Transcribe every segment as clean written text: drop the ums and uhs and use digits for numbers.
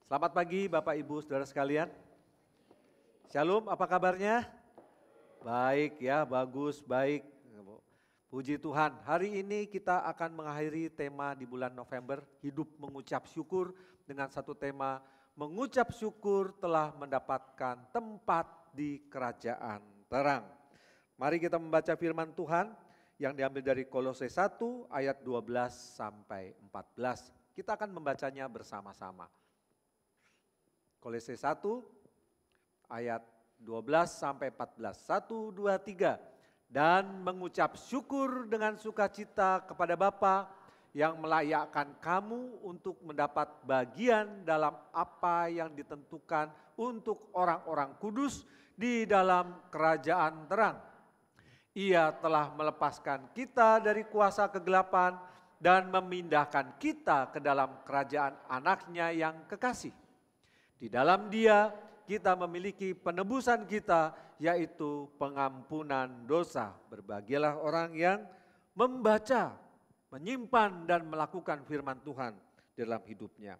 Selamat pagi Bapak Ibu Saudara sekalian. Shalom, apa kabarnya? Baik ya, bagus, baik. Puji Tuhan, hari ini kita akan mengakhiri tema di bulan November, hidup mengucap syukur dengan satu tema, mengucap syukur telah mendapatkan tempat di kerajaan terang. Mari kita membaca firman Tuhan yang diambil dari Kolose 1 ayat 12 sampai 14. Kita akan membacanya bersama-sama. Kolose 1 ayat 12 sampai 14. 1, 2, 3. Dan mengucap syukur dengan sukacita kepada Bapa yang melayakkan kamu untuk mendapat bagian dalam apa yang ditentukan untuk orang-orang kudus di dalam kerajaan terang. Ia telah melepaskan kita dari kuasa kegelapan dan memindahkan kita ke dalam kerajaan anaknya yang kekasih. Di dalam Dia kita memiliki penebusan kita, yaitu pengampunan dosa. Berbahagialah orang yang membaca, menyimpan dan melakukan firman Tuhan di dalam hidupnya.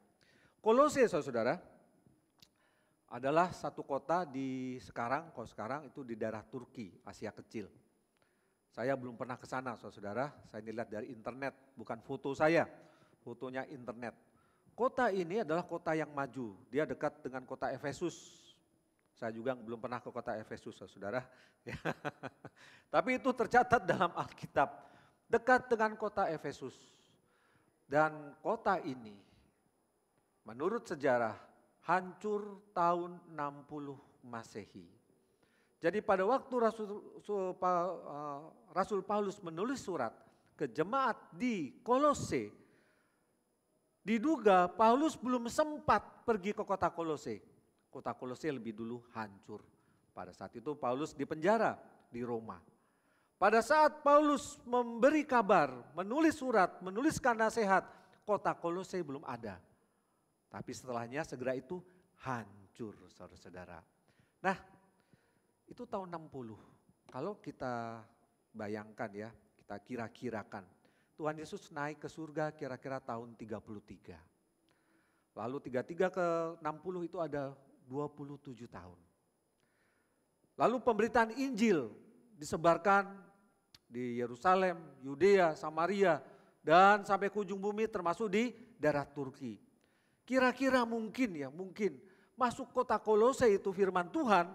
Kolose saudara adalah satu kota kalau sekarang itu di daerah Turki, Asia Kecil. Saya belum pernah ke sana saudara, saya lihat dari internet, bukan foto saya, fotonya internet. Kota ini adalah kota yang maju, dia dekat dengan kota Efesus. Saya juga belum pernah ke kota Efesus, saudara. Tapi itu tercatat dalam Alkitab, dekat dengan kota Efesus. Dan kota ini, menurut sejarah, hancur tahun 60 Masehi. Jadi pada waktu Rasul Paulus menulis surat ke jemaat di Kolose, diduga Paulus belum sempat pergi ke kota Kolose. Kota Kolose lebih dulu hancur. Pada saat itu Paulus dipenjara di Roma. Pada saat Paulus memberi kabar, menulis surat, menuliskan nasihat, kota Kolose belum ada. Tapi setelahnya segera itu hancur saudara-saudara. Nah itu tahun 60. Kalau kita bayangkan ya, kita kira-kirakan. Tuhan Yesus naik ke surga kira-kira tahun 33. Lalu 33 ke 60 itu ada 27 tahun. Lalu pemberitaan Injil disebarkan di Yerusalem, Yudea, Samaria, dan sampai ke ujung bumi termasuk di daerah Turki. Kira-kira mungkin masuk kota Kolose itu firman Tuhan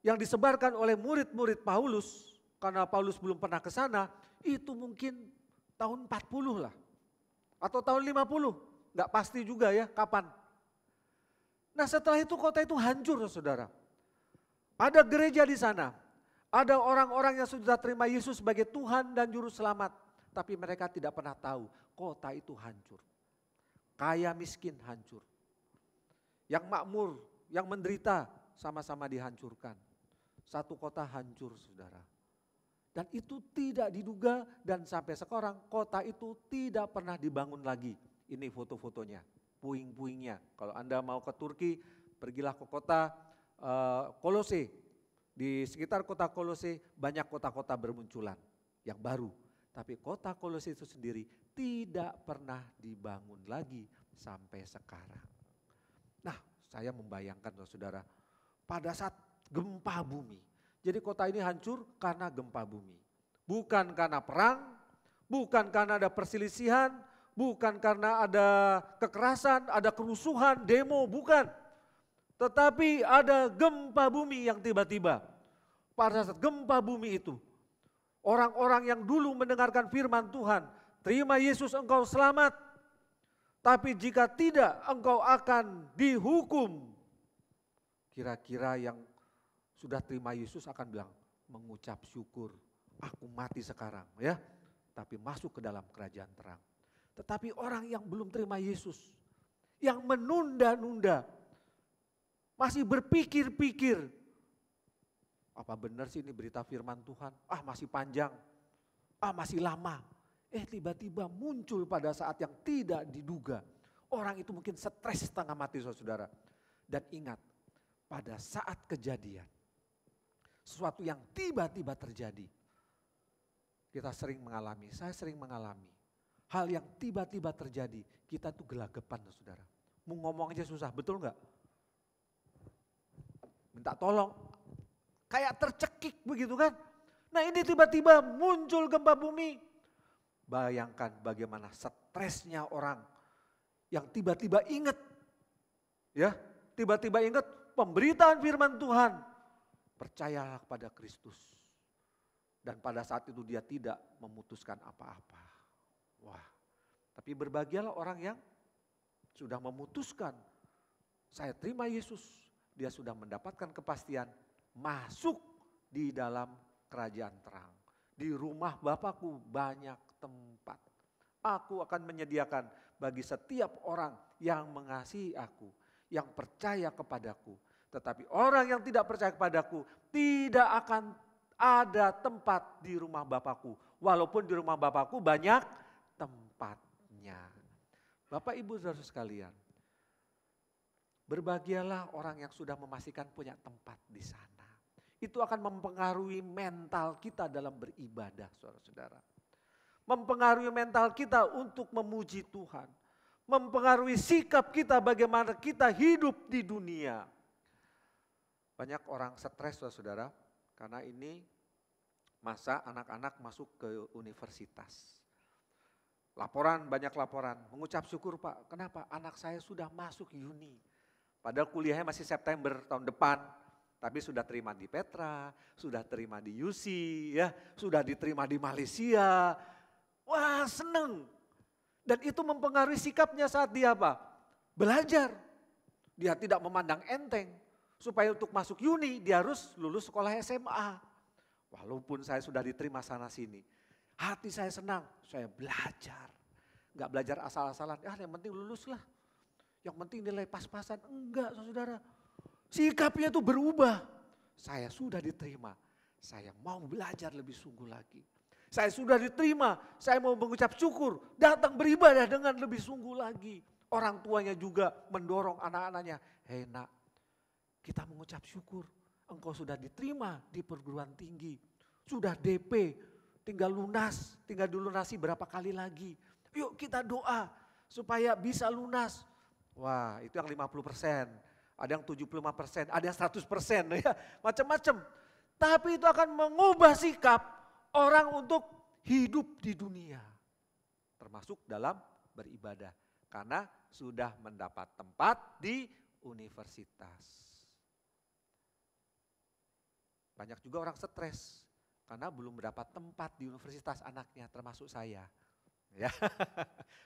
yang disebarkan oleh murid-murid Paulus, karena Paulus belum pernah ke sana, itu mungkin tahun 40 lah. Atau tahun 50, gak pasti juga ya kapan. Nah setelah itu kota itu hancur saudara. Ada gereja di sana, ada orang-orang yang sudah terima Yesus sebagai Tuhan dan Juru Selamat. Tapi mereka tidak pernah tahu kota itu hancur. Kaya miskin hancur. Yang makmur, yang menderita sama-sama dihancurkan. Satu kota hancur saudara. Dan itu tidak diduga dan sampai sekarang kota itu tidak pernah dibangun lagi. Ini foto-fotonya, puing-puingnya. Kalau Anda mau ke Turki, pergilah ke kota Kolose. Di sekitar kota Kolose banyak kota-kota bermunculan yang baru. Tapi kota Kolose itu sendiri tidak pernah dibangun lagi sampai sekarang. Nah saya membayangkan saudara, pada saat gempa bumi. Jadi kota ini hancur karena gempa bumi. Bukan karena perang, bukan karena ada perselisihan, bukan karena ada kekerasan, ada kerusuhan, demo, bukan. Tetapi ada gempa bumi yang tiba-tiba. Pada saat gempa bumi itu, orang-orang yang dulu mendengarkan firman Tuhan, terima Yesus engkau selamat. Tapi jika tidak engkau akan dihukum. Kira-kira yang sudah terima Yesus akan bilang, mengucap syukur, aku mati sekarang ya, tapi masuk ke dalam kerajaan terang. Tetapi orang yang belum terima Yesus, yang menunda-nunda, masih berpikir-pikir, apa benar sih ini berita firman Tuhan? Masih panjang, masih lama. Tiba-tiba muncul pada saat yang tidak diduga. Orang itu mungkin stres setengah mati saudara. Dan ingat, pada saat kejadian, sesuatu yang tiba-tiba terjadi. Kita sering mengalami, saya sering mengalami. Hal yang tiba-tiba terjadi, kita tuh gelagapan saudara. Mau ngomong aja susah, betul nggak? Minta tolong, kayak tercekik begitu kan. Nah ini tiba-tiba muncul gempa bumi. Bayangkan bagaimana stresnya orang yang tiba-tiba ingat. Ya, tiba-tiba ingat pemberitaan firman Tuhan. Percayalah kepada Kristus. Dan pada saat itu dia tidak memutuskan apa-apa. Wah, tapi berbahagialah orang yang sudah memutuskan. Saya terima Yesus. Dia sudah mendapatkan kepastian masuk di dalam kerajaan terang. Di rumah Bapakku banyak tempat. Aku akan menyediakan bagi setiap orang yang mengasihi aku, yang percaya kepadaku. Tetapi orang yang tidak percaya kepadaku tidak akan ada tempat di rumah Bapakku. Walaupun di rumah Bapakku banyak tempatnya. Bapak Ibu saudara sekalian, berbahagialah orang yang sudah memastikan punya tempat di sana. Itu akan mempengaruhi mental kita dalam beribadah, saudara-saudara. Mempengaruhi mental kita untuk memuji Tuhan. Mempengaruhi sikap kita bagaimana kita hidup di dunia. Banyak orang stres, saudara-saudara, karena ini masa anak-anak masuk ke universitas. Laporan, banyak laporan. Mengucap syukur Pak, kenapa? Anak saya sudah masuk uni. Padahal kuliahnya masih September tahun depan. Tapi sudah terima di Petra, sudah terima di UC, ya, sudah diterima di Malaysia. Wah seneng. Dan itu mempengaruhi sikapnya saat dia apa? Belajar. Dia tidak memandang enteng. Supaya untuk masuk uni dia harus lulus sekolah SMA. Walaupun saya sudah diterima sana sini. Hati saya senang, saya belajar. Enggak belajar asal-asalan, yang penting lulus lah. Yang penting nilai pas-pasan. Enggak saudara. Sikapnya itu berubah. Saya sudah diterima. Saya mau belajar lebih sungguh lagi. Saya sudah diterima. Saya mau mengucap syukur. Datang beribadah dengan lebih sungguh lagi. Orang tuanya juga mendorong anak-anaknya. Hei nak, kita mengucap syukur. Engkau sudah diterima di perguruan tinggi. Sudah DP, tinggal lunas. Tinggal dilunasi berapa kali lagi. Yuk kita doa supaya bisa lunas. Wah itu yang 50%. Ada yang 75%, ada yang 100% ya, macam-macam. Tapi itu akan mengubah sikap orang untuk hidup di dunia. Termasuk dalam beribadah. Karena sudah mendapat tempat di universitas. Banyak juga orang stres karena belum mendapat tempat di universitas anaknya, termasuk saya. Ya.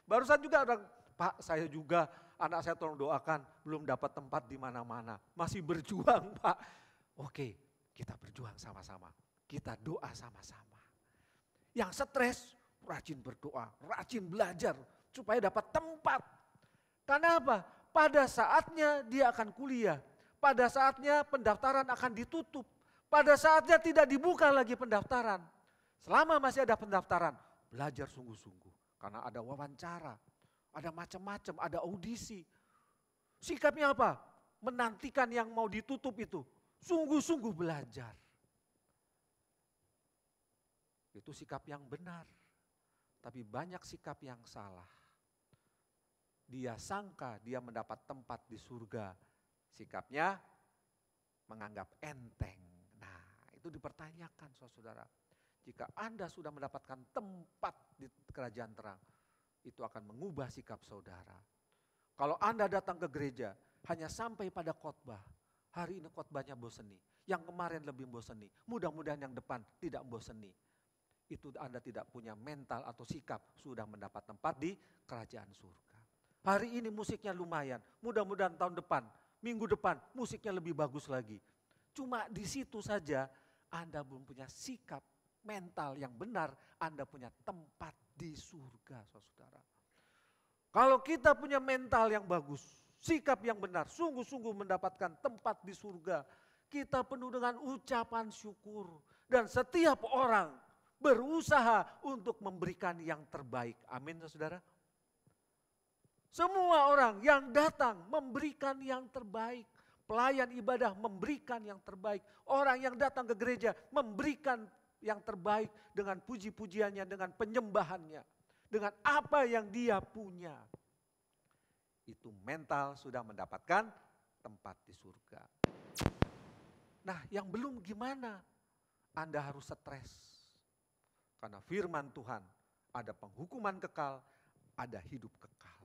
Barusan juga orang, Pak saya juga, anak saya tolong doakan, belum dapat tempat di mana-mana. Masih berjuang Pak. Oke, kita berjuang sama-sama. Kita doa sama-sama. Yang stres, rajin berdoa, rajin belajar supaya dapat tempat. Karena apa? Pada saatnya dia akan kuliah. Pada saatnya pendaftaran akan ditutup. Pada saatnya tidak dibuka lagi pendaftaran. Selama masih ada pendaftaran, belajar sungguh-sungguh. Karena ada wawancara, ada macam-macam, ada audisi. Sikapnya apa? Menantikan yang mau ditutup itu. Sungguh-sungguh belajar. Itu sikap yang benar. Tapi banyak sikap yang salah. Dia sangka dia mendapat tempat di surga. Sikapnya menganggap enteng. Nah itu dipertanyakan saudara. Jika Anda sudah mendapatkan tempat di kerajaan terang, itu akan mengubah sikap saudara. Kalau Anda datang ke gereja hanya sampai pada khotbah, hari ini khotbahnya boseni, yang kemarin lebih boseni, mudah-mudahan yang depan tidak boseni. Itu Anda tidak punya mental atau sikap sudah mendapat tempat di kerajaan surga. Hari ini musiknya lumayan, mudah-mudahan tahun depan, minggu depan musiknya lebih bagus lagi. Cuma di situ saja Anda belum punya sikap mental yang benar, Anda punya tempat di surga, saudara. Kalau kita punya mental yang bagus, sikap yang benar, sungguh-sungguh mendapatkan tempat di surga, kita penuh dengan ucapan syukur. Dan setiap orang berusaha untuk memberikan yang terbaik. Amin, saudara. Semua orang yang datang memberikan yang terbaik. Pelayan ibadah memberikan yang terbaik. Orang yang datang ke gereja memberikan yang terbaik dengan puji-pujiannya, dengan penyembahannya, dengan apa yang dia punya. itu mental sudah mendapatkan tempat di surga. Nah, yang belum gimana? Anda harus stres. Karena firman Tuhan, ada penghukuman kekal, ada hidup kekal.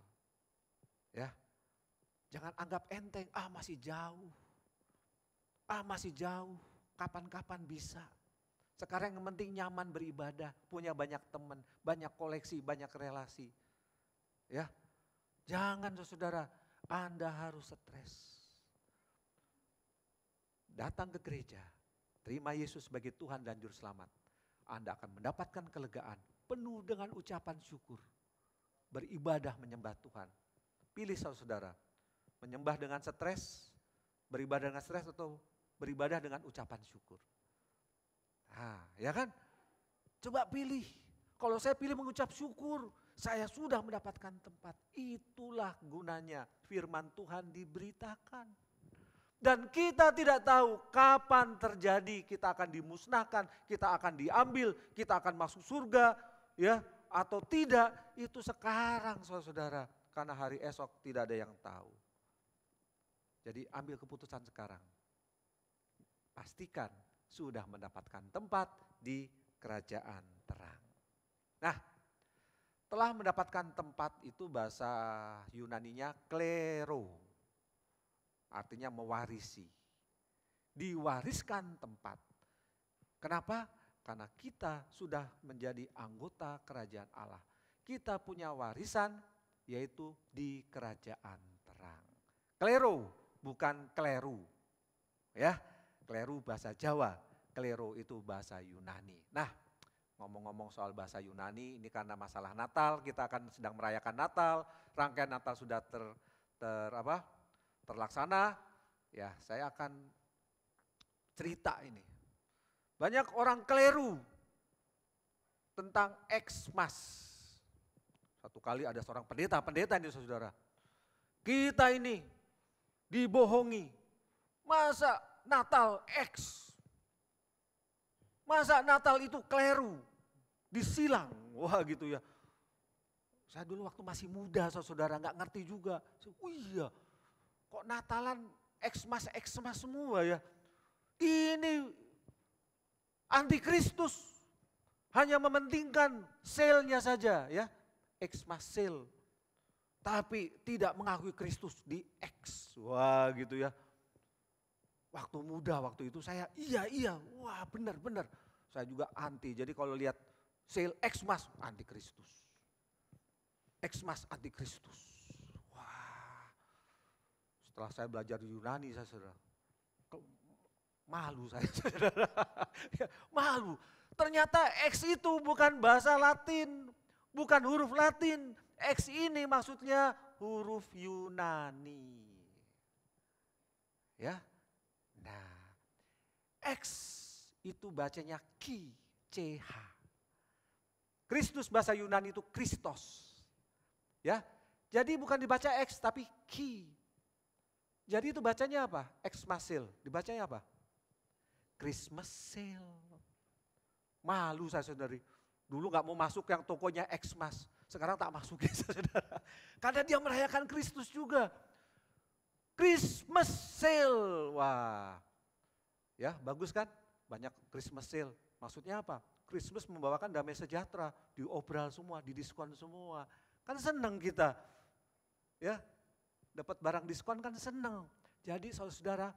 Ya. Jangan anggap enteng, masih jauh. Masih jauh, kapan-kapan bisa. Sekarang yang penting nyaman beribadah, punya banyak teman, banyak koleksi, banyak relasi. Ya. Jangan saudara, Anda harus stres. Datang ke gereja, terima Yesus sebagai Tuhan dan Juru Selamat. Anda akan mendapatkan kelegaan penuh dengan ucapan syukur. Beribadah menyembah Tuhan. Pilih saudara, menyembah dengan stres, beribadah dengan stres atau beribadah dengan ucapan syukur. Nah, ya kan? Coba pilih. Kalau saya pilih mengucap syukur, saya sudah mendapatkan tempat. Itulah gunanya firman Tuhan diberitakan. Dan kita tidak tahu kapan terjadi, kita akan dimusnahkan, kita akan diambil, kita akan masuk surga, ya atau tidak. Itu sekarang saudara, karena hari esok tidak ada yang tahu. Jadi ambil keputusan sekarang. Pastikan sudah mendapatkan tempat di kerajaan terang. Nah, telah mendapatkan tempat itu bahasa Yunaninya klero. Artinya mewarisi. Diwariskan tempat. Kenapa? Karena kita sudah menjadi anggota kerajaan Allah. Kita punya warisan yaitu di kerajaan terang. Klero bukan kleru. Ya. Kleru bahasa Jawa, klero itu bahasa Yunani. Nah, ngomong-ngomong soal bahasa Yunani, ini karena masalah Natal, kita akan sedang merayakan Natal, rangkaian Natal sudah terlaksana. Ya, saya akan cerita ini. Banyak orang kleru tentang Xmas. Satu kali ada seorang pendeta ini saudara. Kita ini dibohongi. Masa Natal X. Masa Natal itu kleru, disilang, wah gitu ya. Saya dulu waktu masih muda saudara nggak ngerti juga. Iya, kok Natalan Xmas semua ya. Ini antikristus, hanya mementingkan sale-nya saja ya, Xmas sale. Tapi tidak mengakui Kristus di X, wah gitu ya. Waktu muda waktu itu saya iya, wah benar. Saya juga anti, jadi kalau lihat sale Xmas antikristus. Xmas antikristus. Wah, setelah saya belajar di Yunani saya saudara, malu saya saudara. Malu, ternyata X itu bukan bahasa Latin, bukan huruf Latin. X ini maksudnya huruf Yunani. Ya. Nah, X itu bacanya ki, CH. Kristus bahasa Yunani itu Kristos. Ya. Jadi bukan dibaca X tapi ki. Jadi itu bacanya apa? Xmasil. Dibacanya apa? Christmasil. Malu saya saudari. Dulu gak mau masuk yang tokonya Xmas. Sekarang tak masukin saudara. Karena dia merayakan Kristus juga. Christmas sale, wah, ya bagus kan? Banyak Christmas sale. Maksudnya apa? Christmas membawakan damai sejahtera, diobral semua, didiskon semua. Kan senang kita, ya dapat barang diskon kan senang. Jadi saudara,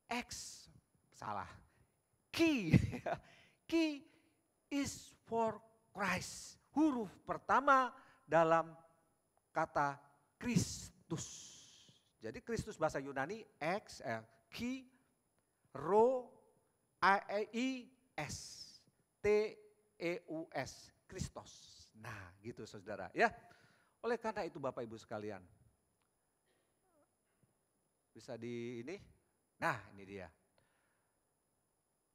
X salah, key, key is for Christ. Huruf pertama dalam kata Kristus. Jadi Kristus bahasa Yunani X, Ki, Ro, A-E-I-S, T-E-U-S, Kristos. Nah gitu saudara ya. Oleh karena itu Bapak Ibu sekalian. Bisa di ini? Nah ini dia.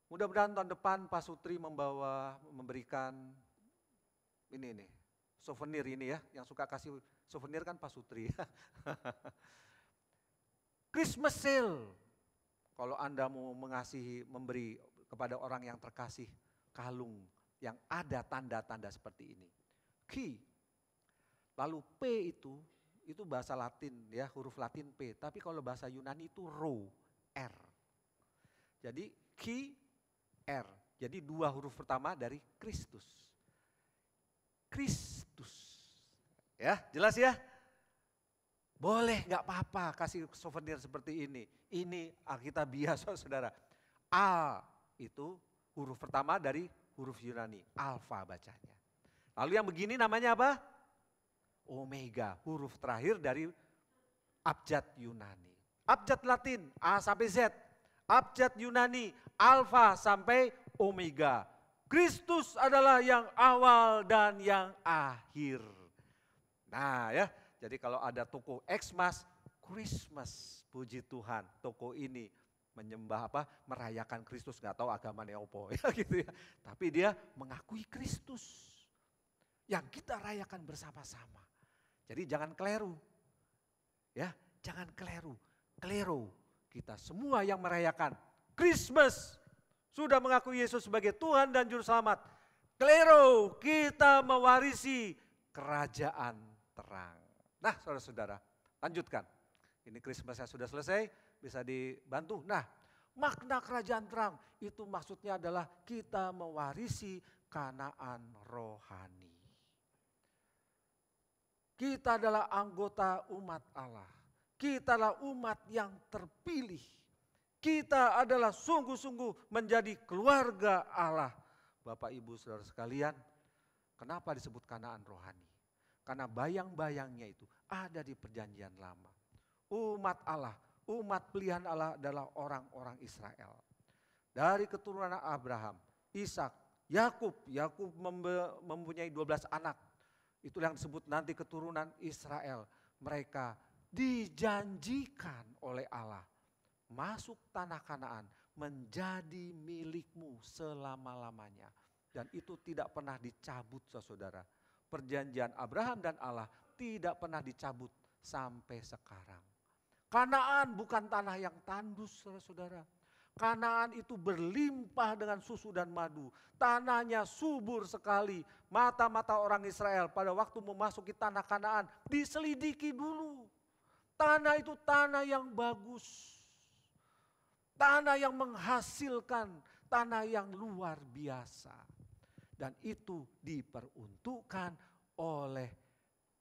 Mudah-mudahan tahun depan Pak Sutri memberikan ini nih, souvenir ini ya. Yang suka kasih souvenir kan Pak Sutri. Christmas sale, kalau Anda mau memberi kepada orang yang terkasih kalung yang ada tanda-tanda seperti ini. Ki, lalu P itu bahasa Latin ya, huruf Latin P. Tapi kalau bahasa Yunani itu rho, R. Jadi Ki, R. Jadi dua huruf pertama dari Kristus. Kristus. Ya, jelas ya? Boleh, nggak apa-apa kasih souvenir seperti ini. Ini Alkitabiah, saudara. A itu huruf pertama dari huruf Yunani, alfa bacanya. Lalu yang begini namanya apa? Omega, huruf terakhir dari abjad Yunani. Abjad Latin, A sampai Z. Abjad Yunani, alfa sampai omega. Kristus adalah yang awal dan yang akhir. Nah ya, jadi kalau ada toko Xmas, Christmas, puji Tuhan, toko ini menyembah apa? Merayakan Kristus, nggak tahu agamanya opo ya gitu ya. Tapi dia mengakui Kristus yang kita rayakan bersama-sama. Jadi jangan keliru. Ya, jangan keliru. Keliru. Kita semua yang merayakan Christmas sudah mengakui Yesus sebagai Tuhan dan Juru Selamat. Keliru, kita mewarisi kerajaan terang. Nah, saudara-saudara, lanjutkan. Ini Christmas sudah selesai, bisa dibantu. Nah, makna kerajaan terang itu maksudnya adalah kita mewarisi Kanaan rohani. Kita adalah anggota umat Allah. Kita adalah umat yang terpilih. Kita adalah sungguh-sungguh menjadi keluarga Allah. Bapak, Ibu, saudara sekalian, kenapa disebut Kanaan rohani? Karena bayang-bayangnya itu ada di perjanjian lama. Umat Allah, umat pilihan Allah adalah orang-orang Israel. Dari keturunan Abraham, Ishak, Yakub. Yakub mempunyai 12 anak. Itulah yang disebut nanti keturunan Israel. Mereka dijanjikan oleh Allah masuk tanah Kanaan menjadi milikmu selama-lamanya. Dan itu tidak pernah dicabut, saudara. Perjanjian Abraham dan Allah tidak pernah dicabut sampai sekarang. Kanaan bukan tanah yang tandus, saudara. Kanaan itu berlimpah dengan susu dan madu. Tanahnya subur sekali. Mata-mata orang Israel pada waktu memasuki tanah Kanaan diselidiki dulu. Tanah itu tanah yang bagus. Tanah yang menghasilkan, tanah yang luar biasa. Dan itu diperuntukkan oleh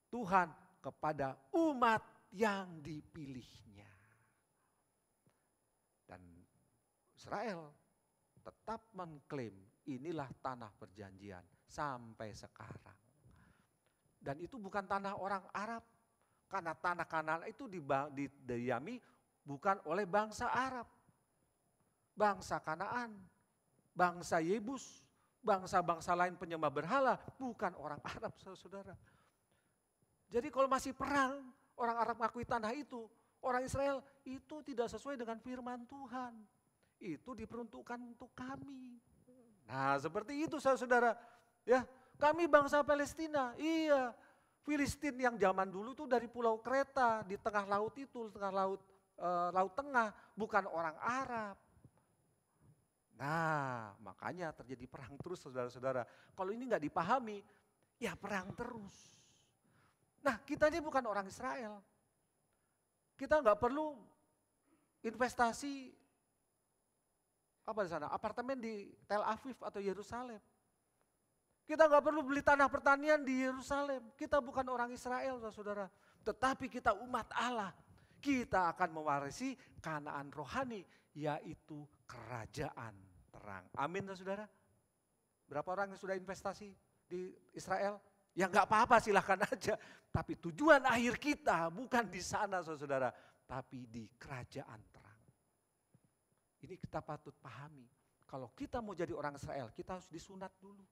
Tuhan kepada umat yang dipilihnya. Dan Israel tetap mengklaim inilah tanah perjanjian sampai sekarang. Dan itu bukan tanah orang Arab. Karena tanah Kanaan itu didiami bukan oleh bangsa Arab. Bangsa Kanaan, bangsa Yebus, bangsa-bangsa lain penyembah berhala, bukan orang Arab, saudara. Jadi kalau masih perang, orang Arab mengakui tanah itu, orang Israel itu tidak sesuai dengan firman Tuhan. Itu diperuntukkan untuk kami. Nah, seperti itu saudara. Ya, kami bangsa Palestina. Iya, Filistin yang zaman dulu itu dari Pulau Kreta di tengah laut itu, tengah laut Laut Tengah, bukan orang Arab. Nah, makanya terjadi perang terus saudara-saudara. Kalau ini nggak dipahami, ya perang terus. Nah, kita ini bukan orang Israel. Kita nggak perlu investasi apa di sana, apartemen di Tel Aviv atau Yerusalem. Kita nggak perlu beli tanah pertanian di Yerusalem. Kita bukan orang Israel, saudara. Tetapi kita umat Allah. Kita akan mewarisi Kanaan rohani, yaitu kerajaan terang. Amin, saudara. Berapa orang yang sudah investasi di Israel? Ya nggak apa-apa, silahkan aja. Tapi tujuan akhir kita bukan di sana, saudara. Tapi di kerajaan terang. Ini kita patut pahami. Kalau kita mau jadi orang Israel, kita harus disunat dulu.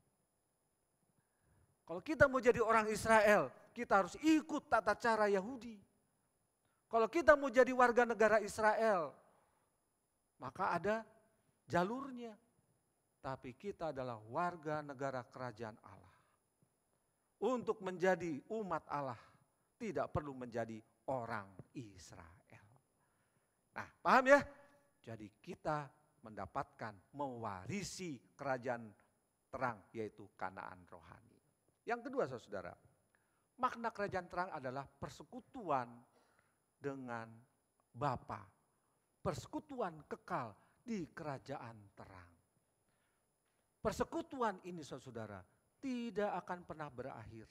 Kalau kita mau jadi orang Israel, kita harus ikut tata cara Yahudi. Kalau kita mau jadi warga negara Israel, maka ada jalurnya. Tapi kita adalah warga negara kerajaan Allah. Untuk menjadi umat Allah, tidak perlu menjadi orang Israel. Nah, paham ya? Jadi kita mendapatkan, mewarisi kerajaan terang, yaitu Kanaan rohani. Yang kedua, saudara, Makna kerajaan terang adalah persekutuan dengan Bapa. Persekutuan kekal di kerajaan terang. Persekutuan ini saudara tidak akan pernah berakhir.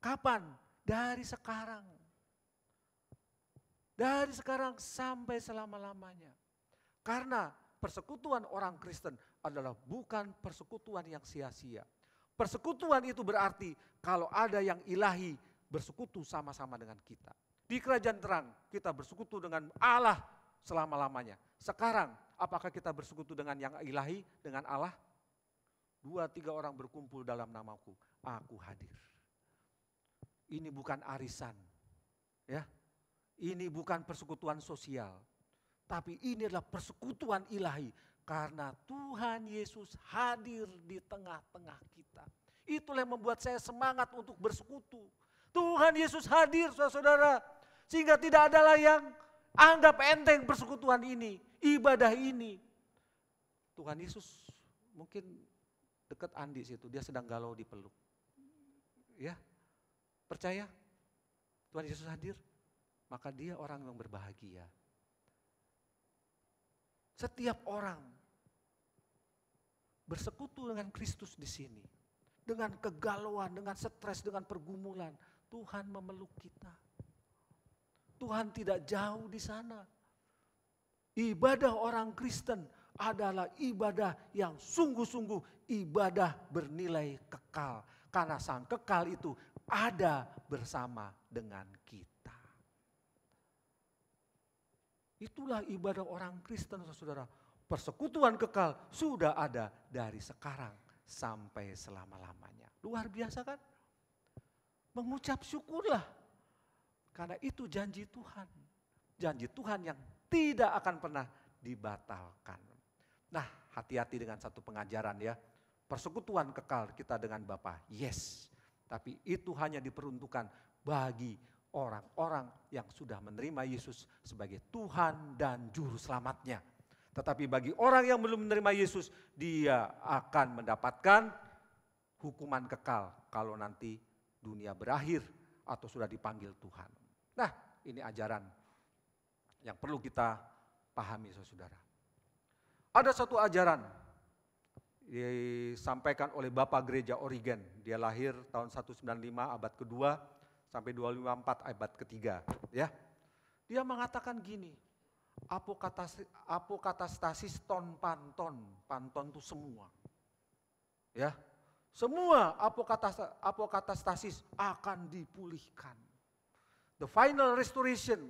Kapan? Dari sekarang. Dari sekarang sampai selama-lamanya. Karena persekutuan orang Kristen adalah bukan persekutuan yang sia-sia. Persekutuan itu berarti kalau ada yang ilahi bersekutu sama-sama dengan kita. Di kerajaan terang kita bersekutu dengan Allah selama-lamanya. Sekarang apakah kita bersekutu dengan yang ilahi, dengan Allah? 2-3 orang berkumpul dalam namaku, aku hadir. Ini bukan arisan, ya. Ini bukan persekutuan sosial, tapi ini adalah persekutuan ilahi. Karena Tuhan Yesus hadir di tengah-tengah kita. Itulah yang membuat saya semangat untuk bersekutu. Tuhan Yesus hadir saudara-saudara. Sehingga tidak adalah yang anggap enteng persekutuan ini, ibadah ini. Tuhan Yesus mungkin dekat Andi situ, dia sedang galau dipeluk. Ya, percaya Tuhan Yesus hadir, maka dia orang yang berbahagia. Setiap orang bersekutu dengan Kristus di sini. Dengan kegalauan, dengan stres, dengan pergumulan. Tuhan memeluk kita. Tuhan tidak jauh di sana. Ibadah orang Kristen adalah ibadah yang sungguh-sungguh ibadah bernilai kekal. Karena sang kekal itu ada bersama dengan kita. Itulah ibadah orang Kristen, saudara. Persekutuan kekal sudah ada dari sekarang sampai selama-lamanya. Luar biasa kan? Mengucap syukurlah. Karena itu janji Tuhan. Janji Tuhan yang tidak akan pernah dibatalkan. Nah, hati-hati dengan satu pengajaran ya. Persekutuan kekal kita dengan Bapa, yes. Tapi itu hanya diperuntukkan bagi orang-orang yang sudah menerima Yesus sebagai Tuhan dan Juru Selamatnya. Tetapi bagi orang yang belum menerima Yesus, dia akan mendapatkan hukuman kekal kalau nanti dunia berakhir atau sudah dipanggil Tuhan. Nah, ini ajaran yang perlu kita pahami saudara. Ada satu ajaran disampaikan oleh Bapak Gereja Origen. Dia lahir tahun 195 abad kedua sampai 254 abad ketiga. Ya, dia mengatakan gini, apokatastasis ton panton, panton itu semua. Ya, semua apokatastasis akan dipulihkan. The final restoration,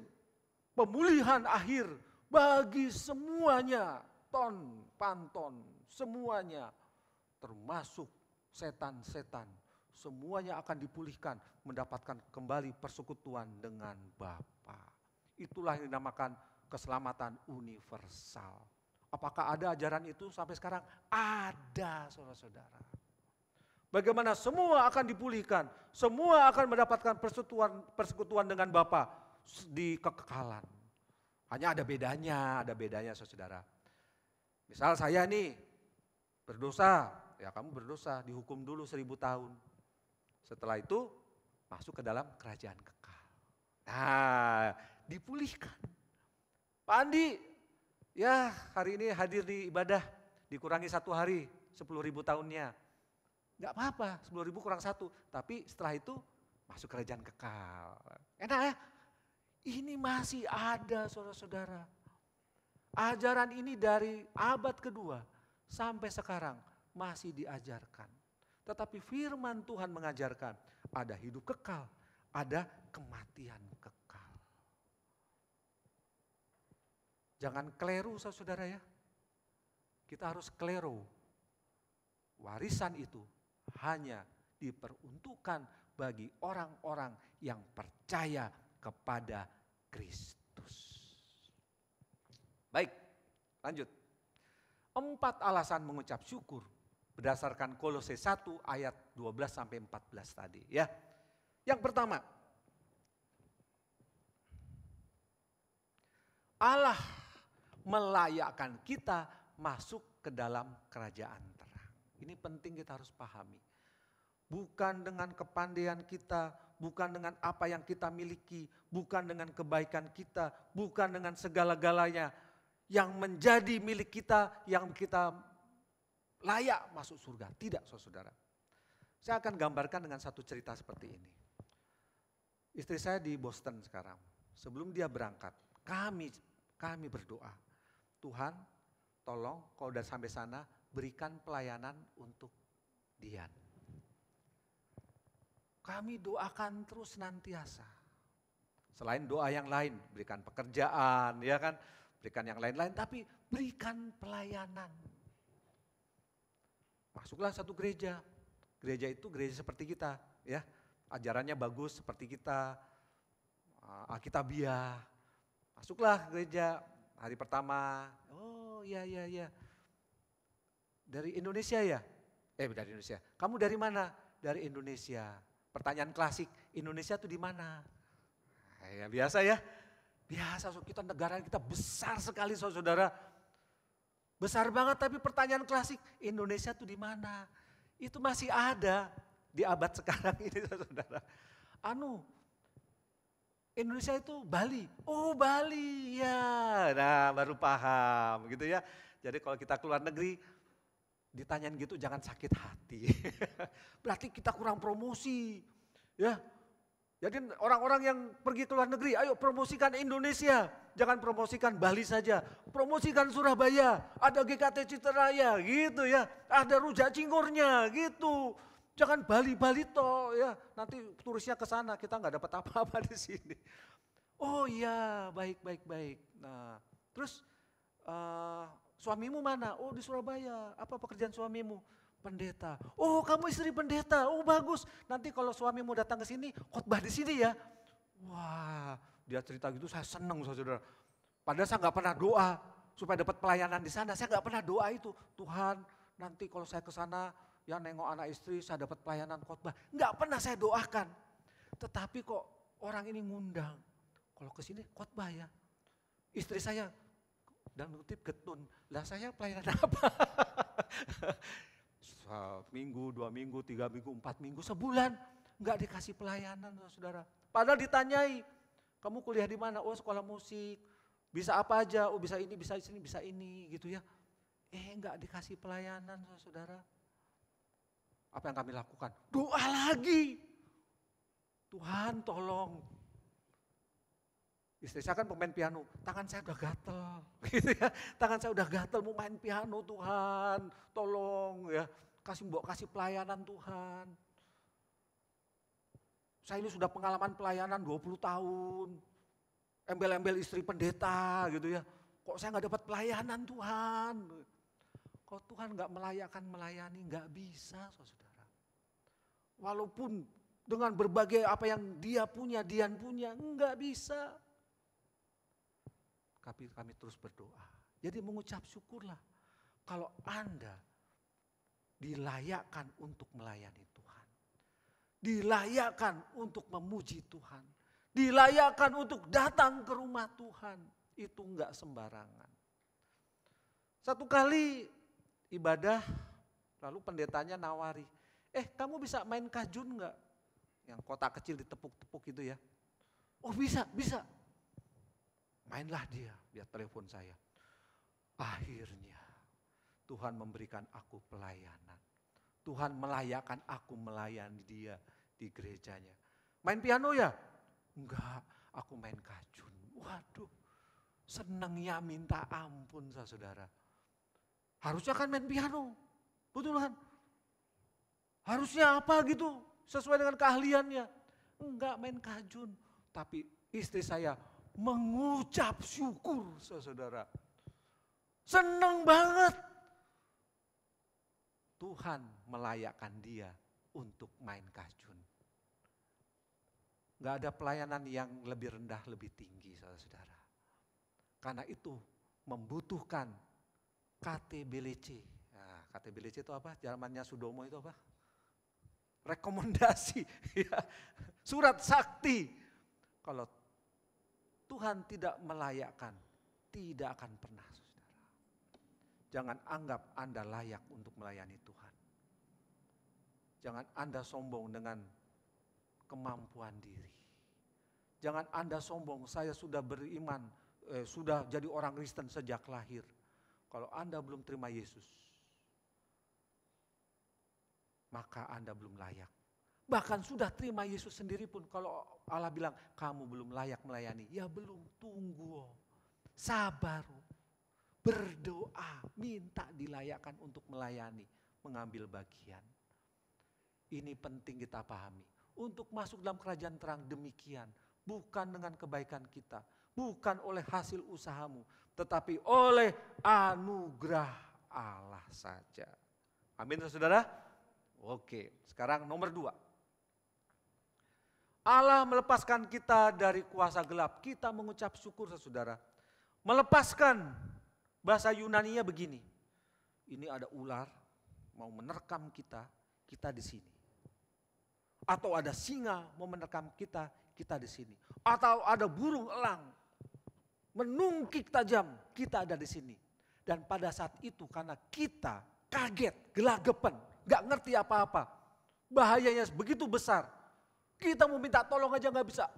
pemulihan akhir bagi semuanya, ton, panton, semuanya termasuk setan-setan. Semuanya akan dipulihkan, mendapatkan kembali persekutuan dengan Bapa. Itulah yang dinamakan keselamatan universal. Apakah ada ajaran itu sampai sekarang? Ada, saudara-saudara. Bagaimana semua akan dipulihkan, semua akan mendapatkan persekutuan dengan Bapa di kekekalan. Hanya ada bedanya saudara. Misal saya nih berdosa, ya kamu berdosa, dihukum dulu 1000 tahun. Setelah itu masuk ke dalam kerajaan kekal. Nah, dipulihkan. Pak Andi, ya hari ini hadir di ibadah, dikurangi 1 hari, 10.000 tahunnya. Enggak apa-apa, 10.000 kurang 1, tapi setelah itu masuk kerajaan kekal. Enak ya? Ini masih ada saudara-saudara. Ajaran ini dari abad kedua sampai sekarang masih diajarkan. Tetapi firman Tuhan mengajarkan ada hidup kekal, ada kematian kekal. Jangan keliru saudara ya. Kita harus keliru. Warisan itu hanya diperuntukkan bagi orang-orang yang percaya kepada Kristus. Baik, lanjut. 4 alasan mengucap syukur berdasarkan Kolose 1 ayat 12 sampai 14 tadi ya. Yang pertama, Allah melayakkan kita masuk ke dalam kerajaan terang. Ini penting kita harus pahami. Bukan dengan kepandaian kita, bukan dengan apa yang kita miliki, bukan dengan kebaikan kita, bukan dengan segala-galanya yang menjadi milik kita, yang kita layak masuk surga. Tidak, saudara. Saya akan gambarkan dengan satu cerita seperti ini. Istri saya di Boston sekarang. Sebelum dia berangkat, kami berdoa. Tuhan, tolong kalau udah sampai sana, berikan pelayanan untuk Dian. Kami doakan terus senantiasa. Selain doa yang lain, berikan pekerjaan, ya kan, berikan yang lain-lain, tapi berikan pelayanan. Masuklah satu gereja. Gereja itu gereja seperti kita, ya. Ajarannya bagus seperti kita, Alkitabiah. Masuklah gereja hari pertama. Oh iya. Dari Indonesia ya? Dari Indonesia. Kamu dari mana? Dari Indonesia. Pertanyaan klasik, Indonesia itu di mana? Ya biasa ya. Biasa, kita negara kita besar sekali saudara. Besar banget, tapi pertanyaan klasik, Indonesia itu di mana? Itu masih ada di abad sekarang ini saudara. Indonesia itu Bali. Oh Bali ya. Nah baru paham gitu ya. Jadi kalau kita keluar negeri ditanyain gitu jangan sakit hati. Berarti kita kurang promosi. Ya. Jadi orang-orang yang pergi ke luar negeri, ayo promosikan Indonesia. Jangan promosikan Bali saja. Promosikan Surabaya. Ada GKT Citaraya gitu ya. Ada Rujak Cingurnya gitu. Jangan Bali toh ya, nanti turisnya ke sana kita nggak dapat apa-apa di sini. Oh iya, baik. Nah, terus suamimu mana? Oh di Surabaya. Apa pekerjaan suamimu? Pendeta. Oh kamu istri pendeta. Oh bagus. Nanti kalau suamimu datang ke sini, khotbah di sini ya. Wah, dia cerita gitu saya senang saudara. Padahal saya nggak pernah doa supaya dapat pelayanan di sana. Saya nggak pernah doa itu. Tuhan, nanti kalau saya ke sana ya nengok anak istri, saya dapat pelayanan khotbah. Enggak pernah saya doakan. Tetapi kok orang ini ngundang. Kalau ke sini khotbah ya. Istri saya dan kutip getun. Lah saya pelayanan apa? Seminggu, 2 minggu, 3 minggu, 4 minggu, sebulan. Enggak dikasih pelayanan saudara. Padahal ditanyai, kamu kuliah di mana? Oh sekolah musik. Bisa apa aja? Oh bisa ini, bisa ini gitu ya. Enggak dikasih pelayanan saudara. Apa yang kami lakukan? Doa lagi. Tuhan tolong. Istri saya kan pemain piano, tangan saya udah gatel. Gitu ya. Tangan saya udah gatel mau main piano, Tuhan tolong ya. Kasih pelayanan Tuhan. Saya ini sudah pengalaman pelayanan 20 tahun. Embel-embel istri pendeta gitu ya. Kok saya gak dapat pelayanan Tuhan? Kok Tuhan gak melayani, gak bisa saudara. Walaupun dengan berbagai apa yang dia punya, Dian punya, enggak bisa. Kami terus berdoa. Jadi mengucap syukurlah kalau Anda dilayakkan untuk melayani Tuhan. Dilayakkan untuk memuji Tuhan. Dilayakkan untuk datang ke rumah Tuhan. Itu enggak sembarangan. Satu kali ibadah, lalu pendetanya nawari, kamu bisa main kajun enggak? Yang kotak kecil ditepuk-tepuk gitu ya. Oh bisa. Mainlah dia telepon saya. Akhirnya Tuhan memberikan aku pelayanan. Tuhan melayakkan aku melayani dia di gerejanya. Main piano ya? Enggak, aku main kajun. Waduh, senangnya minta ampun saudara. Harusnya kan main piano, betul kan? Harusnya apa gitu, sesuai dengan keahliannya. Enggak main kajun, tapi istri saya mengucap syukur saudara. Senang banget. Tuhan melayakkan dia untuk main kajun. Enggak ada pelayanan yang lebih rendah, lebih tinggi saudara. Karena itu membutuhkan KTBLC. Nah, KTBLC itu apa? Zamannya Sudomo itu apa? Rekomendasi, ya. Surat sakti. Kalau Tuhan tidak melayakkan, tidak akan pernah saudara. Jangan anggap Anda layak untuk melayani Tuhan. Jangan Anda sombong dengan kemampuan diri. Jangan Anda sombong, saya sudah beriman, sudah jadi orang Kristen sejak lahir. Kalau Anda belum terima Yesus, maka Anda belum layak. Bahkan sudah terima Yesus sendiri pun, kalau Allah bilang kamu belum layak melayani, ya belum, tunggu, sabar, berdoa, minta dilayakkan untuk melayani, mengambil bagian. Ini penting kita pahami. Untuk masuk dalam kerajaan terang demikian, bukan dengan kebaikan kita, bukan oleh hasil usahamu, tetapi oleh anugerah Allah saja. Amin, saudara? Oke, sekarang nomor 2. Allah melepaskan kita dari kuasa gelap. Kita mengucap syukur, saudara. Melepaskan, bahasa Yunaninya begini. Ini ada ular mau menerkam kita, kita di sini. Atau ada singa mau menerkam kita, kita di sini. Atau ada burung elang menungkik tajam, kita ada di sini. Dan pada saat itu karena kita kaget, gelagapan, gak ngerti apa-apa. Bahayanya begitu besar. Kita mau minta tolong aja gak bisa.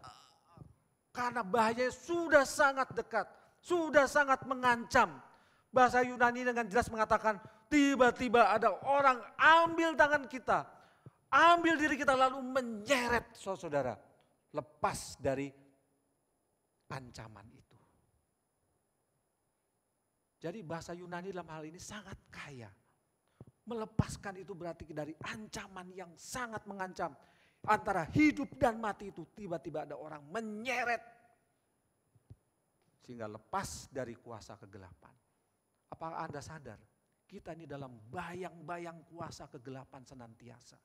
Karena bahayanya sudah sangat dekat, sudah sangat mengancam. Bahasa Yunani dengan jelas mengatakan tiba-tiba ada orang ambil tangan kita, ambil diri kita lalu menyeret saudara, lepas dari ancaman itu. Jadi bahasa Yunani dalam hal ini sangat kaya. Melepaskan itu berarti dari ancaman yang sangat mengancam. Antara hidup dan mati itu tiba-tiba ada orang menyeret. Sehingga lepas dari kuasa kegelapan. Apakah Anda sadar? Kita ini dalam bayang-bayang kuasa kegelapan senantiasa.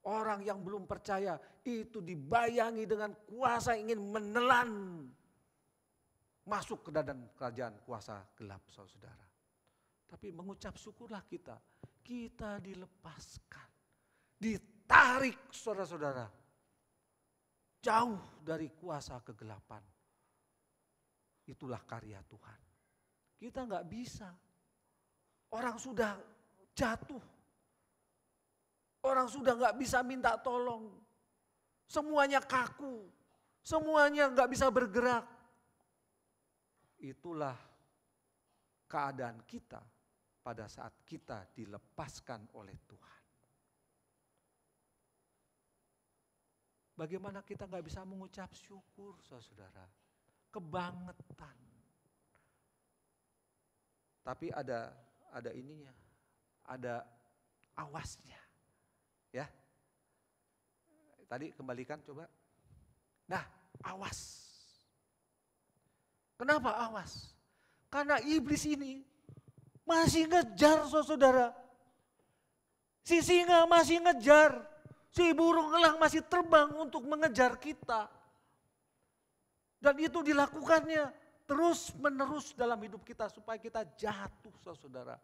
Orang yang belum percaya itu dibayangi dengan kuasa ingin menelan masuk ke dalam kerajaan kuasa gelap, saudara. Tapi mengucap syukurlah kita dilepaskan, ditarik saudara-saudara, jauh dari kuasa kegelapan. Itulah karya Tuhan. Kita nggak bisa. Orang sudah jatuh. Orang sudah nggak bisa minta tolong. Semuanya kaku. Semuanya nggak bisa bergerak. Itulah keadaan kita pada saat kita dilepaskan oleh Tuhan. Bagaimana kita nggak bisa mengucap syukur, saudara? Kebangetan. Tapi ada ininya, ada awasnya. Ya. Tadi kembalikan coba. Nah, awas. Kenapa awas? Karena iblis ini masih ngejar saudara. Si singa masih ngejar. Si burung elang masih terbang untuk mengejar kita. Dan itu dilakukannya terus menerus dalam hidup kita supaya kita jatuh saudara.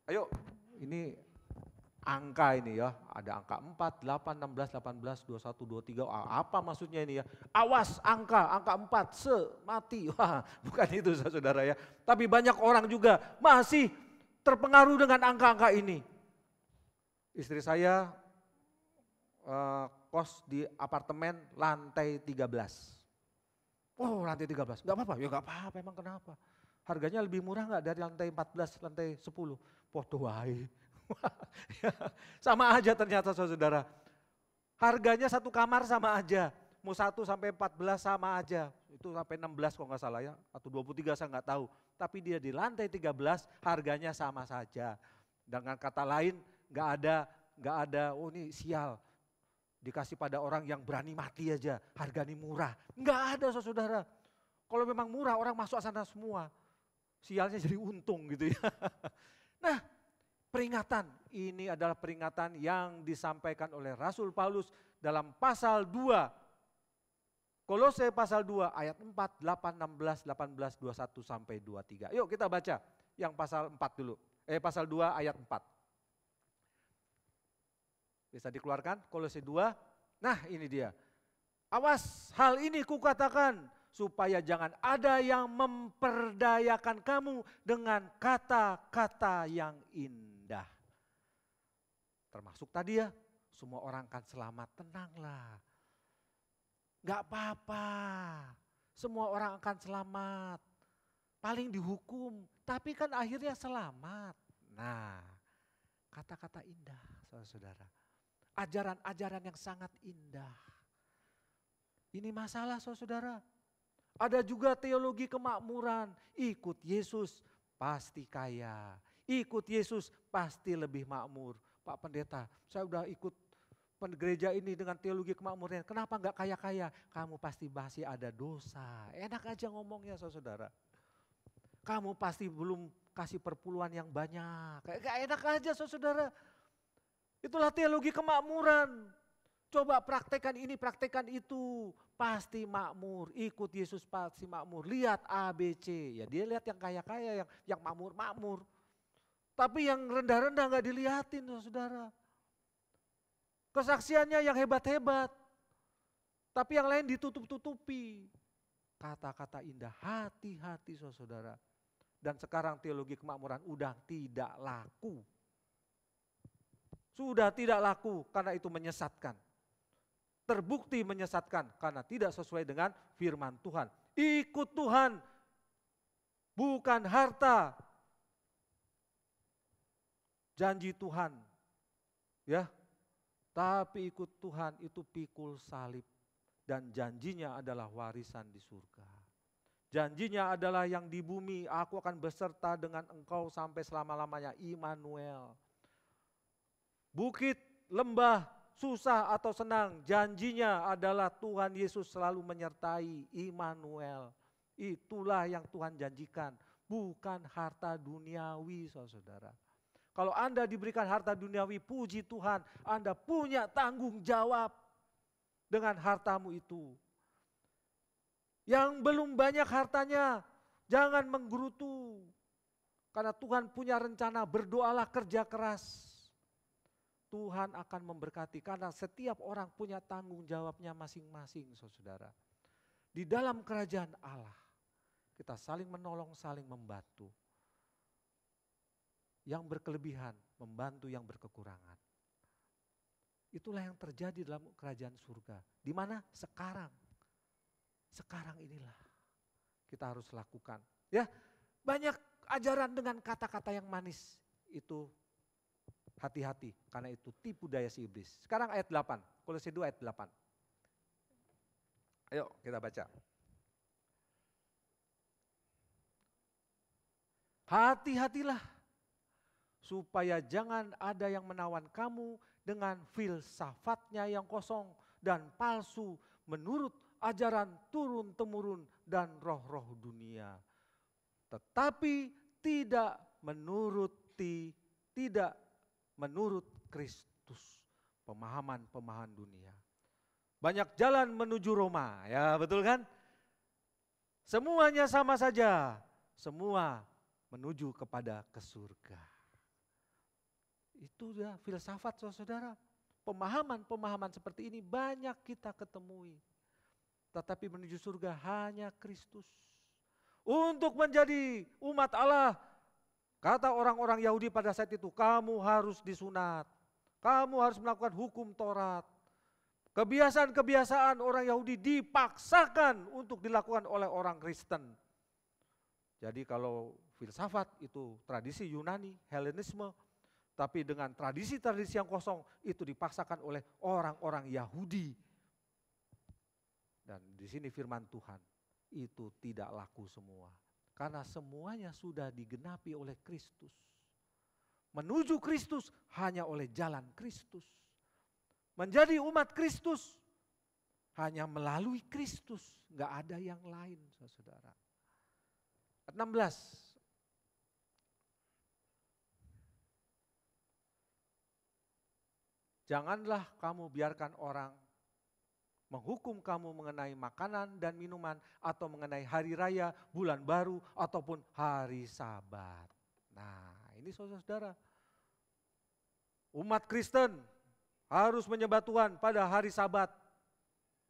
Ayo, ini angka ini ya, ada angka 4, 8, 16, 18, 21, 23, apa maksudnya ini ya? Awas angka 4, mati. Wah, bukan itu saudara ya. Tapi banyak orang juga masih terpengaruh dengan angka-angka ini. Istri saya kos di apartemen lantai 13. Oh lantai 13, gak apa-apa, ya gak apa-apa emang kenapa. Harganya lebih murah gak dari lantai 14, lantai 10? Podo wae. Sama aja ternyata saudara. Harganya satu kamar sama aja. Mau 1 sampai 14 sama aja. Itu sampai 16 kalau gak salah ya. Atau 23 saya gak tahu. Tapi dia di lantai 13 harganya sama saja. Dengan kata lain gak ada, oh ini sial. Dikasih pada orang yang berani mati aja, harganya murah. Enggak ada saudara. Kalau memang murah orang masuk sana semua. Sialnya jadi untung gitu ya. Nah peringatan, ini adalah peringatan yang disampaikan oleh Rasul Paulus dalam pasal 2. Kolose pasal 2 ayat 4, 8, 16, 18, 21 sampai 23. Yuk kita baca yang pasal 4 dulu. Pasal 2 ayat 4. Bisa dikeluarkan Kolose 2. Nah ini dia. Awas hal ini kukatakan supaya jangan ada yang memperdayakan kamu dengan kata-kata yang indah. Termasuk tadi ya, semua orang akan selamat. Tenanglah. Gak apa-apa. Semua orang akan selamat. Paling dihukum, tapi kan akhirnya selamat. Nah, kata-kata indah, saudara-saudara. Ajaran-ajaran yang sangat indah. Ini masalah, saudara-saudara. Ada juga teologi kemakmuran. Ikut Yesus pasti kaya. Ikut Yesus pasti lebih makmur. Pak Pendeta, saya udah ikut gereja ini dengan teologi kemakmuran. Kenapa enggak kaya-kaya? Kamu pasti masih ada dosa. Enak aja ngomongnya, saudara. Kamu pasti belum kasih perpuluhan yang banyak. Kayak enak aja, saudara. Itulah teologi kemakmuran. Coba praktekkan ini, praktekkan itu. Pasti makmur. Ikut Yesus pasti makmur. Lihat A, B, C. Ya dia lihat yang kaya-kaya, yang makmur-makmur. Tapi yang rendah-rendah gak dilihatin, saudara. Kesaksiannya yang hebat-hebat. Tapi yang lain ditutup-tutupi. Kata-kata indah, hati-hati saudara. Dan sekarang teologi kemakmuran udah tidak laku. Sudah tidak laku karena itu menyesatkan. Terbukti menyesatkan karena tidak sesuai dengan firman Tuhan. Ikut Tuhan, bukan harta. Janji Tuhan, ya. Tapi ikut Tuhan itu pikul salib dan janjinya adalah warisan di surga. Janjinya adalah yang di bumi, aku akan beserta dengan engkau sampai selama-lamanya, Immanuel. Bukit, lembah, susah atau senang, janjinya adalah Tuhan Yesus selalu menyertai, Immanuel. Itulah yang Tuhan janjikan, bukan harta duniawi, saudara. Kalau Anda diberikan harta duniawi, puji Tuhan, Anda punya tanggung jawab dengan hartamu itu. Yang belum banyak hartanya, jangan menggerutu. Karena Tuhan punya rencana, berdoalah, kerja keras. Tuhan akan memberkati, karena setiap orang punya tanggung jawabnya masing-masing, saudara. Di dalam kerajaan Allah, kita saling menolong, saling membantu. Yang berkelebihan membantu yang berkekurangan. Itulah yang terjadi dalam kerajaan surga. Di mana? Sekarang. Sekarang inilah kita harus lakukan. Ya, banyak ajaran dengan kata-kata yang manis. Itu hati-hati karena itu tipu daya si iblis. Sekarang ayat 8. Kolose 2 ayat 8. Ayo kita baca. Hati-hatilah supaya jangan ada yang menawan kamu dengan filsafatnya yang kosong dan palsu menurut ajaran turun-temurun dan roh-roh dunia. Tetapi tidak menurut Kristus, pemahaman-pemahaman dunia. Banyak jalan menuju Roma, ya betul kan? Semuanya sama saja, semua menuju kepada ke surga. Itu ya filsafat saudara. Pemahaman-pemahaman seperti ini banyak kita ketemui. Tetapi menuju surga hanya Kristus. Untuk menjadi umat Allah, kata orang-orang Yahudi pada saat itu, kamu harus disunat. Kamu harus melakukan hukum Taurat. Kebiasaan-kebiasaan orang Yahudi dipaksakan untuk dilakukan oleh orang Kristen. Jadi kalau filsafat itu tradisi Yunani, Helenisme, tapi dengan tradisi-tradisi yang kosong itu dipaksakan oleh orang-orang Yahudi. Dan di sini firman Tuhan, itu tidak laku semua. Karena semuanya sudah digenapi oleh Kristus. Menuju Kristus hanya oleh jalan Kristus. Menjadi umat Kristus hanya melalui Kristus. Enggak ada yang lain, saudara. 16. Janganlah kamu biarkan orang menghukum kamu mengenai makanan dan minuman atau mengenai hari raya, bulan baru, ataupun hari Sabat. Nah ini saudara-saudara, umat Kristen harus menyembah Tuhan pada hari Sabat.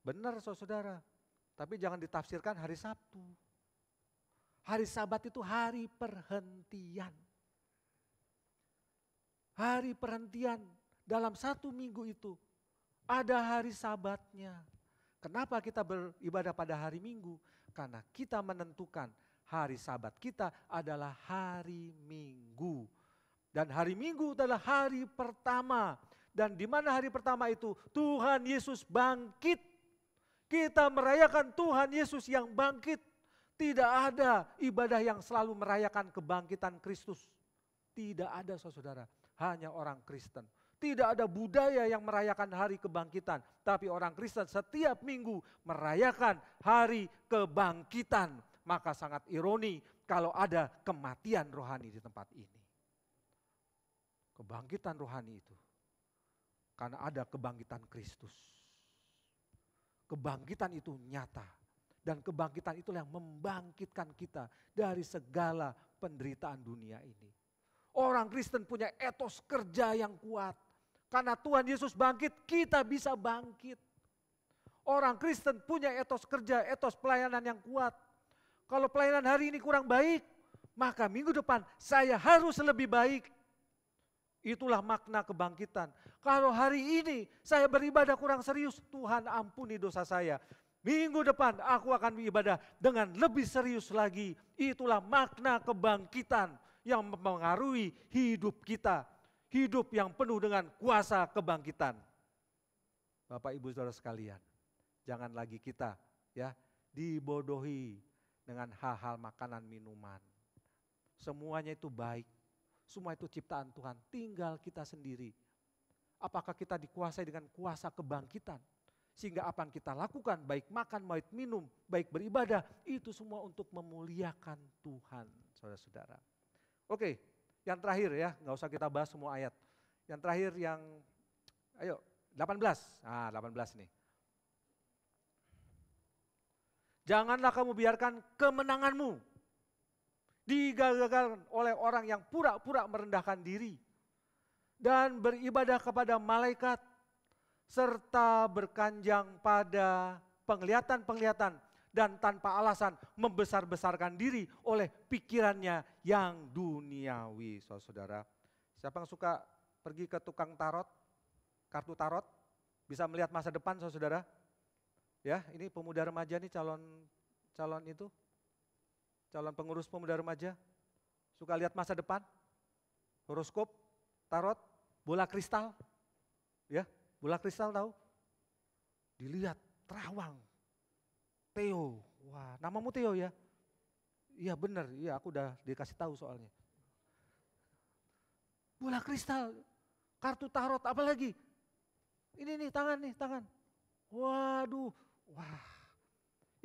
Benar saudara, tapi jangan ditafsirkan hari Sabtu. Hari Sabat itu hari perhentian. Hari perhentian. dalam 1 minggu itu ada hari Sabatnya. Kenapa kita beribadah pada hari Minggu? Karena kita menentukan hari Sabat kita adalah hari Minggu. Dan hari Minggu adalah hari pertama. Dan di mana hari pertama itu? Tuhan Yesus bangkit. Kita merayakan Tuhan Yesus yang bangkit. Tidak ada ibadah yang selalu merayakan kebangkitan Kristus. Tidak ada saudara, hanya orang Kristen. Tidak ada budaya yang merayakan hari kebangkitan. Tapi orang Kristen setiap minggu merayakan hari kebangkitan. Maka sangat ironi kalau ada kematian rohani di tempat ini. Kebangkitan rohani itu. Karena ada kebangkitan Kristus. Kebangkitan itu nyata. Dan kebangkitan itulah yang membangkitkan kita dari segala penderitaan dunia ini. Orang Kristen punya etos kerja yang kuat. Karena Tuhan Yesus bangkit, kita bisa bangkit. Orang Kristen punya etos kerja, etos pelayanan yang kuat. Kalau pelayanan hari ini kurang baik, maka minggu depan saya harus lebih baik. Itulah makna kebangkitan. Kalau hari ini saya beribadah kurang serius, Tuhan ampuni dosa saya. Minggu depan aku akan beribadah dengan lebih serius lagi. Itulah makna kebangkitan yang mempengaruhi hidup kita. Hidup yang penuh dengan kuasa kebangkitan. Bapak Ibu Saudara sekalian, jangan lagi kita dibodohi dengan hal-hal makanan minuman. Semuanya itu baik. Semua itu ciptaan Tuhan, tinggal kita sendiri. Apakah kita dikuasai dengan kuasa kebangkitan? Sehingga apa yang kita lakukan, baik makan, baik minum, baik beribadah, itu semua untuk memuliakan Tuhan, saudara-saudara. Oke, yang terakhir ya, nggak usah kita bahas semua ayat. Yang terakhir yang, ayo 18, 18 nih. Janganlah kamu biarkan kemenanganmu digagalkan oleh orang yang pura-pura merendahkan diri dan beribadah kepada malaikat serta berkanjang pada penglihatan-penglihatan dan tanpa alasan membesar-besarkan diri oleh pikirannya yang duniawi. Saudara, siapa yang suka pergi ke tukang tarot, kartu tarot, bisa melihat masa depan saudara? Ya, ini pemuda remaja nih calon itu. Calon pengurus pemuda remaja, suka lihat masa depan, horoskop, tarot, bola kristal, ya bola kristal tahu? Dilihat, terawang, Theo, wah namamu Theo ya? Iya benar, iya aku udah dikasih tahu soalnya. Bola kristal, kartu tarot, apalagi? Ini nih, tangan. Waduh, wah,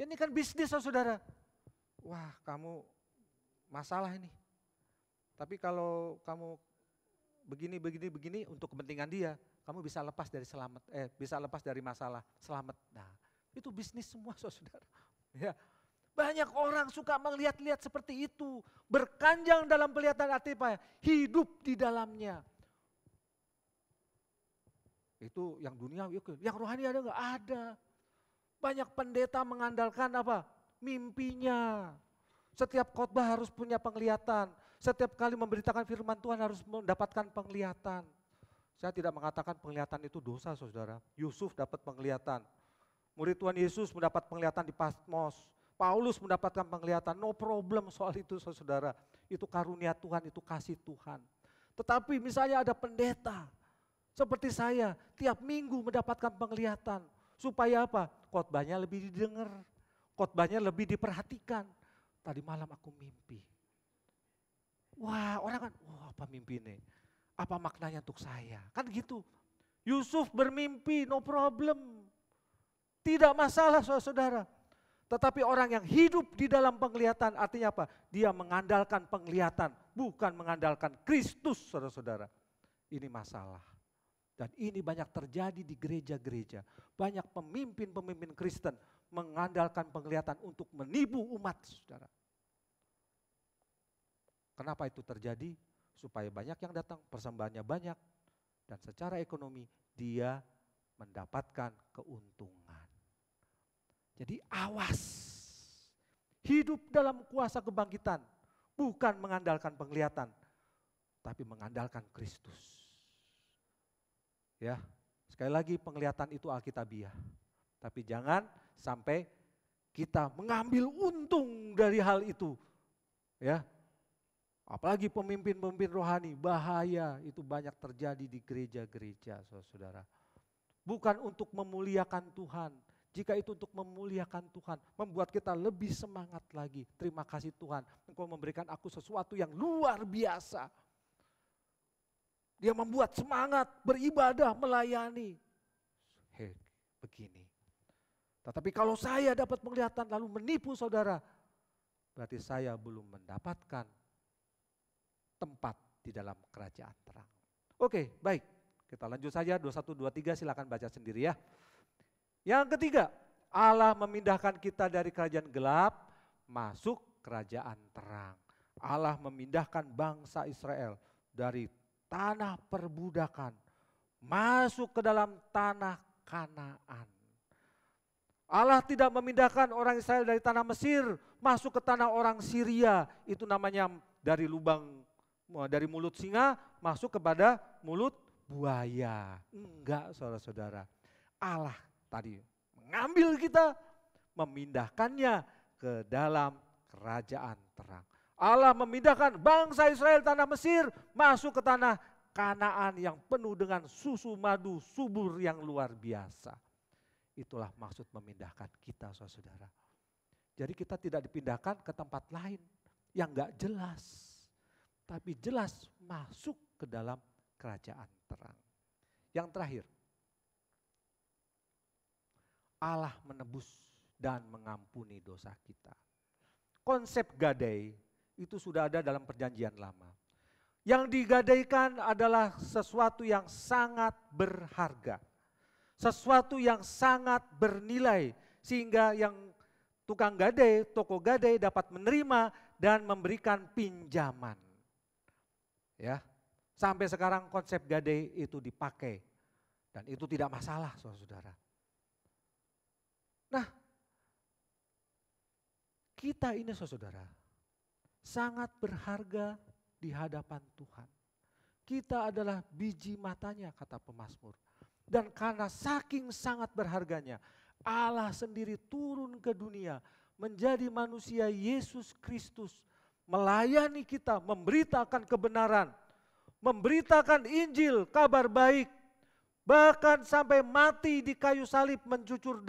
ini kan bisnis saudara. Wah kamu masalah ini. Tapi kalau kamu begini untuk kepentingan dia, kamu bisa lepas dari masalah, selamat. Nah, itu bisnis semua saudara. Ya. Banyak orang suka melihat-lihat seperti itu, berkanjang dalam penglihatan artinya hidup di dalamnya. Itu yang dunia, yang rohani ada enggak? Ada. Banyak pendeta mengandalkan apa? Mimpinya. Setiap khotbah harus punya penglihatan. Setiap kali memberitakan firman Tuhan harus mendapatkan penglihatan. Saya tidak mengatakan penglihatan itu dosa saudara. Yusuf dapat penglihatan. Murid Tuhan Yesus mendapat penglihatan di Patmos. Paulus mendapatkan penglihatan. No problem soal itu saudara. Itu karunia Tuhan, itu kasih Tuhan. Tetapi misalnya ada pendeta. Seperti saya, tiap minggu mendapatkan penglihatan. Supaya apa? Khotbahnya lebih didengar. Khotbahnya lebih diperhatikan. Tadi malam aku mimpi. Wah orang kan, wah apa mimpi ini? Apa maknanya untuk saya? Kan gitu. Yusuf bermimpi, no problem. Tidak masalah saudara. Tetapi orang yang hidup di dalam penglihatan artinya apa? Dia mengandalkan penglihatan, bukan mengandalkan Kristus saudara-saudara. Ini masalah. Dan ini banyak terjadi di gereja-gereja. Banyak pemimpin-pemimpin Kristen mengandalkan penglihatan untuk menipu umat, saudara. Kenapa itu terjadi? Supaya banyak yang datang, persembahannya banyak. Dan secara ekonomi dia mendapatkan keuntungan. Jadi awas. Hidup dalam kuasa kebangkitan. Bukan mengandalkan penglihatan, tapi mengandalkan Kristus. Ya, sekali lagi penglihatan itu alkitabiah. Tapi jangan sampai kita mengambil untung dari hal itu. Ya. Apalagi pemimpin-pemimpin rohani, bahaya itu banyak terjadi di gereja-gereja, saudara. Bukan untuk memuliakan Tuhan. Jika itu untuk memuliakan Tuhan, membuat kita lebih semangat lagi. Terima kasih Tuhan, Engkau memberikan aku sesuatu yang luar biasa. Dia membuat semangat, beribadah, melayani. Hei, begini. Tetapi kalau saya dapat penglihatan lalu menipu saudara, berarti saya belum mendapatkan tempat di dalam kerajaan terang. Oke, baik. Kita lanjut saja 21, 23 silakan baca sendiri ya. Yang ketiga, Allah memindahkan kita dari kerajaan gelap masuk kerajaan terang. Allah memindahkan bangsa Israel dari tanah perbudakan masuk ke dalam tanah Kanaan. Allah tidak memindahkan orang Israel dari tanah Mesir masuk ke tanah orang Syria. Itu namanya dari lubang, dari mulut singa masuk kepada mulut buaya. Enggak, saudara-saudara. Allah tadi mengambil kita, memindahkannya ke dalam kerajaan terang. Allah memindahkan bangsa Israel tanah Mesir masuk ke tanah Kanaan yang penuh dengan susu madu subur yang luar biasa. Itulah maksud memindahkan kita, saudara. Jadi kita tidak dipindahkan ke tempat lain yang enggak jelas. Tapi jelas masuk ke dalam kerajaan terang. Yang terakhir, Allah menebus dan mengampuni dosa kita. Konsep gadai itu sudah ada dalam perjanjian lama. Yang digadaikan adalah sesuatu yang sangat berharga. Sesuatu yang sangat bernilai sehingga yang tukang gadai, toko gadai dapat menerima dan memberikan pinjaman. Ya, sampai sekarang konsep gadai itu dipakai dan itu tidak masalah, saudara. Nah, kita ini saudara sangat berharga di hadapan Tuhan. Kita adalah biji matanya kata pemazmur. Dan karena saking sangat berharganya, Allah sendiri turun ke dunia menjadi manusia Yesus Kristus. Melayani kita, memberitakan kebenaran, memberitakan Injil, kabar baik. Bahkan sampai mati di kayu salib mencucur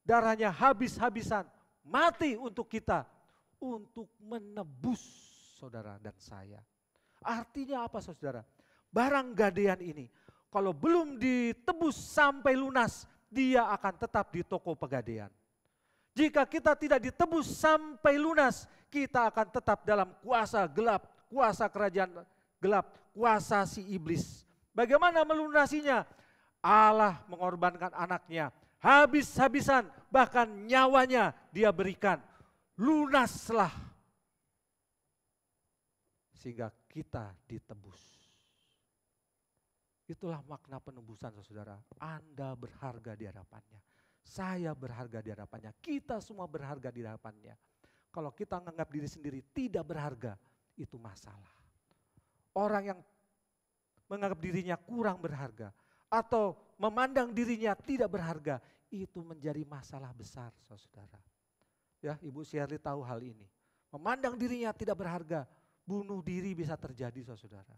darahnya habis-habisan. Mati untuk kita, untuk menebus saudara dan saya. Artinya apa saudara? Barang gadaian ini, kalau belum ditebus sampai lunas, dia akan tetap di toko pegadaian. Jika kita tidak ditebus sampai lunas, kita akan tetap dalam kuasa gelap, kuasa kerajaan gelap, kuasa si iblis. Bagaimana melunasinya? Allah mengorbankan anaknya, habis-habisan, bahkan nyawanya dia berikan. Lunaslah. Sehingga kita ditebus. Itulah makna penebusan saudara. Anda berharga di hadapannya. Saya berharga di hadapannya. Kita semua berharga di hadapannya. Kalau kita menganggap diri sendiri tidak berharga, itu masalah. Orang yang menganggap dirinya kurang berharga atau memandang dirinya tidak berharga, itu menjadi masalah besar saudara. Ya, Ibu Shirley tahu hal ini. Memandang dirinya tidak berharga, bunuh diri bisa terjadi saudara.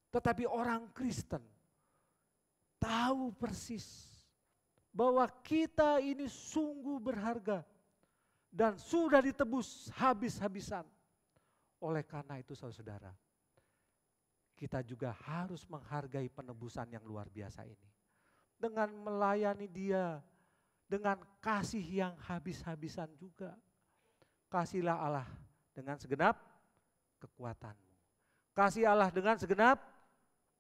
Tetapi orang Kristen tahu persis bahwa kita ini sungguh berharga dan sudah ditebus habis-habisan. Oleh karena itu saudara, kita juga harus menghargai penebusan yang luar biasa ini. Dengan melayani dia, dengan kasih yang habis-habisan juga. Kasihlah Allah dengan segenap kekuatanmu. Kasih Allah dengan segenap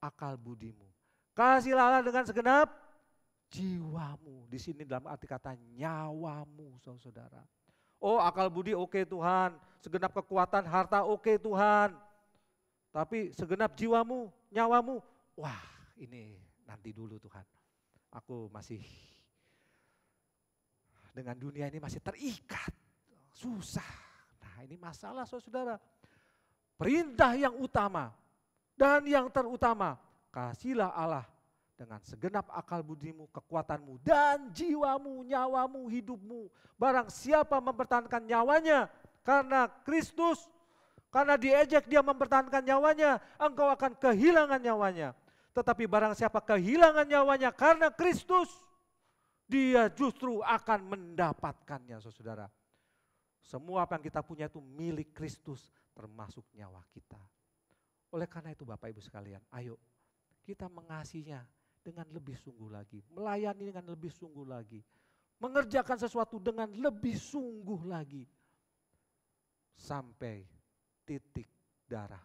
akal budimu. Kasihlah Allah dengan segenap jiwamu. Di sini dalam arti kata nyawamu, saudara. Oh, akal budi oke Tuhan, segenap kekuatan harta oke Tuhan. Tapi segenap jiwamu, nyawamu, wah ini nanti dulu Tuhan. Aku masih dengan dunia ini masih terikat, susah. Nah ini masalah saudara. Perintah yang utama dan yang terutama, kasihilah Allah dengan segenap akal budimu, kekuatanmu, dan jiwamu, nyawamu, hidupmu. Barang siapa mempertahankan nyawanya karena Kristus, karena diejek dia mempertahankan nyawanya, engkau akan kehilangan nyawanya. Tetapi barang siapa kehilangan nyawanya karena Kristus, dia justru akan mendapatkannya, saudara. Semua apa yang kita punya itu milik Kristus, termasuk nyawa kita. Oleh karena itu Bapak Ibu sekalian, ayo kita mengasihinya dengan lebih sungguh lagi, melayani dengan lebih sungguh lagi, mengerjakan sesuatu dengan lebih sungguh lagi, sampai titik darah